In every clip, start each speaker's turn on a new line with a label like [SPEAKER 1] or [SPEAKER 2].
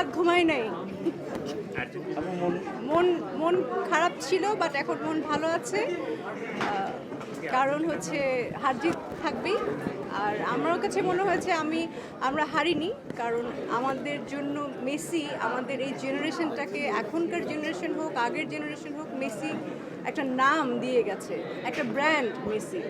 [SPEAKER 1] রাত ঘুমাই নাই। মন মন খারাপ ছিল, বাট এখন মন ভালো আছে। কারণ হচ্ছে হার জিত থাকবেই। আর আমার কাছে মনে হয়েছে আমরা হারিনি, কারণ আমাদের জন্য মেসি আমাদের এই জেনারেশনটাকে, এখনকার জেনারেশন হোক আগের জেনারেশন হোক, মেসি একটা নাম দিয়ে গেছে, একটা ব্র্যান্ড মেসি।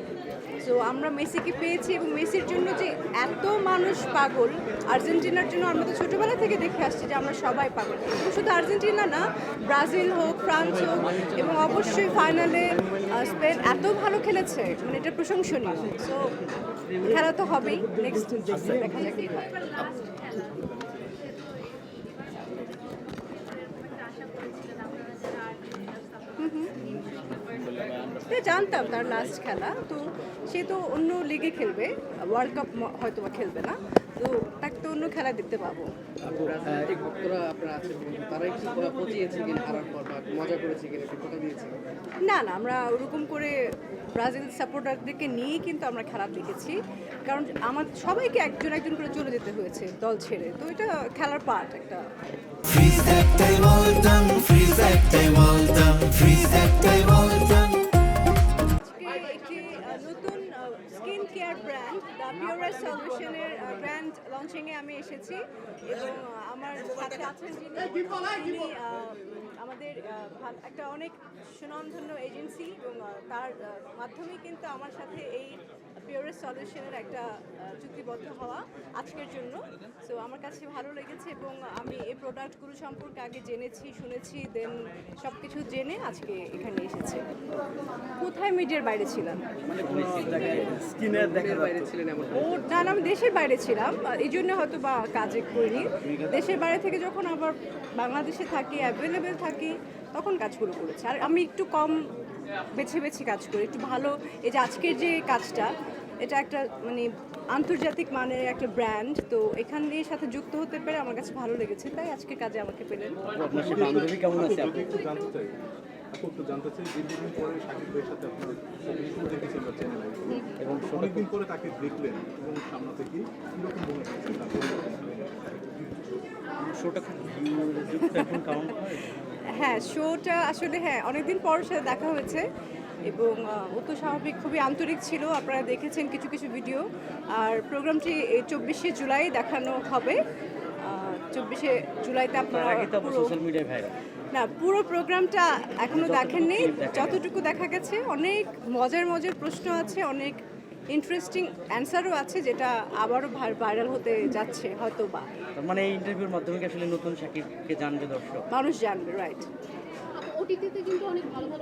[SPEAKER 1] সো আমরা মেসিকে পেয়েছি, এবং মেসির জন্য যে এত মানুষ পাগল, আর্জেন্টিনার জন্য আমরা তো ছোটোবেলা থেকে দেখে আসছি যে আমরা সবাই পাগল। এবং শুধু আর্জেন্টিনা না, ব্রাজিল হোক, ফ্রান্স হোক, এবং অবশ্যই ফাইনালে স্পেন এত ভালো খেলেছে, মানে এটা প্রশংসনীয়। সো খেলা তো হবেই, নেক্সট দেখা যাক কী হয়। জানতাম তার লাস্ট খেলা, তো সে তো অন্য লিগে খেলবে, ওয়ার্ল্ড কাপ হয়তো বা খেলবে না, তো তাকে তো অন্য খেলা দেখতে পাবো। না না, আমরা ওরকম করে ব্রাজিল সাপোর্টারদেরকে নিয়েই কিন্তু আমরা খেলা দেখেছি, কারণ আমাদের সবাইকে একজন একজন করে চলে যেতে হয়েছে দল ছেড়ে, তো এটা খেলার পার্ট একটা। নতুন skin care brand the purest সলিউশনের ব্র্যান্ড লঞ্চিংয়ে আমি এসেছি, এবং আমার সাথে আছেন যিনি আমাদের একটা অনেক সুনামধন্য এজেন্সি, এবং তার মাধ্যমেই কিন্তু আমার সাথে এই পিওরেস্ট সলিউশনের একটা চুক্তিবদ্ধ হওয়া আজকের জন্য। সো আমার কাছে ভালো লেগেছে, এবং আমি এই প্রোডাক্টগুলো সম্পর্কে আগে জেনেছি, শুনেছি, দেন সব কিছু জেনে আজকে এখানে এসেছি। কোথায় মিডিয়ার বাইরে ছিলাম? ও না না, আমি দেশের বাইরে ছিলাম, এই জন্য হয়তো বা কাজে করিনি। দেশের বাইরে থেকে যখন আবার বাংলাদেশে থাকি, অ্যাভেলেবেল থাকি, তখন কাজগুলো করেছি। আর আমি একটু কম বেছে বেছে কাজ করি, একটু ভালো। এই যে আজকের যে কাজটা, এটা একটা মানে আন্তর্জাতিক মানের একটা ব্র্যান্ড, তো এখানের সাথে যুক্ত হতে পেরে আমার কাছে ভালো লেগেছে, তাই আজকের কাজে আমাকে পেলেন।
[SPEAKER 2] একটু জানতে চাই, দীর্ঘদিন পরে শাকিব ভাইয়ের সাথে আপনার শুরু দেখেছি আমরা চ্যানেলে, এবং অনেকদিন পরে তাকে দেখলেন, এবং সামনে থেকে কীরকম ভূমিকা
[SPEAKER 1] হ্যাঁ, শোটা আসলে অনেকদিন পর সাথে দেখা হয়েছে, এবং ও তো স্বাভাবিক খুবই আন্তরিক ছিল। আপনারা দেখেছেন কিছু কিছু ভিডিও। আর প্রোগ্রামটি 24শে জুলাই দেখানো হবে। 24শে জুলাইতে আপনারা না, পুরো প্রোগ্রামটা এখনো দেখেননি। যতটুকু দেখা গেছে, অনেক মজার মজার প্রশ্ন আছে, অনেক ইন্টারেস্টিং অ্যান্সারও আছে, যেটা আবারও ভাইরাল হতে যাচ্ছে হয়তো বা।
[SPEAKER 3] মানে এই ইন্টারভিউর মাধ্যমে কি আসলে নতুন শাকিবকে জানবে দর্শক,
[SPEAKER 1] মানুষ জানবে, রাইট?
[SPEAKER 4] ওটিটিতে কিন্তু অনেক ভালো ভালো